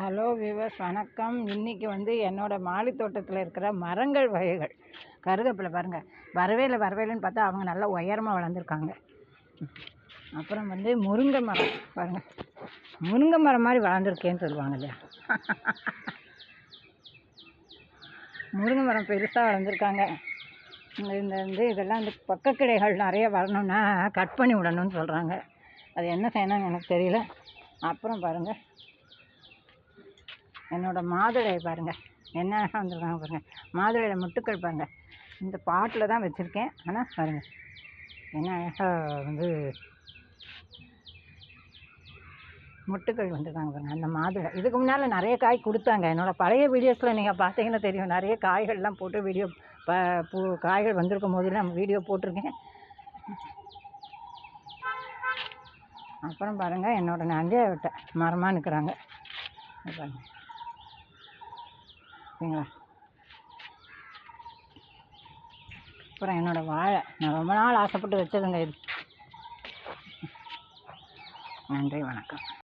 Hello viewers, வணக்கம். இன்றைக்கி என்னோடய மாடி தோட்டத்தில் இருக்கிற மரங்கள் வகைகள். கருவேப்பிலை பாருங்கள், வரவேலைன்னு பார்த்தா அவங்க நல்லா உயரமாக வளர்ந்துருக்காங்க. அப்புறம் முருங்கை மரம் பாருங்கள், முருங்கை மரம் மாதிரி வளர்ந்துருக்கேன்னு சொல்லுவாங்க இல்லையா, முருங்கை மரம் பெருசாக வளர்ந்துருக்காங்க. இந்த இதெல்லாம் பக்கக்கிளைகள் நிறைய வரணும்னா கட் பண்ணி விடணும்னு சொல்கிறாங்க. அது என்ன செய்யணும்னு எனக்கு தெரியல. அப்புறம் பாருங்கள், என்னோடய மாதுளை பாருங்கள், என்ன வந்திருக்காங்க பாருங்கள். மாதுளையில் முட்டுக்கள் பாருங்கள், இந்த பாட்டில் தான் வச்சுருக்கேன். ஆனால் பாருங்கள் என்ன அழகாக முட்டுக்கள் வந்துருக்காங்க பாருங்கள். அந்த மாதுளை இதுக்கு முன்னால் நிறைய காய் கொடுத்தாங்க. என்னோடய பழைய வீடியோஸில் நீங்கள் பார்த்தீங்கன்னா தெரியும், நிறைய காய்கள்லாம் போட்டு வீடியோ காய்கள் வந்திருக்கும் போதெல்லாம் நம்ம வீடியோ போட்டிருக்கேன். அப்புறம் பாருங்கள், என்னோடய நஞ்சை விட்ட மரமாக நிற்கிறாங்க பாருங்கள், சரிங்களா. அப்புறம் என்னோடய வாழை, நான் ரொம்ப நாள் ஆசைப்பட்டு வச்சதுங்க இது. நன்றி, வணக்கம்.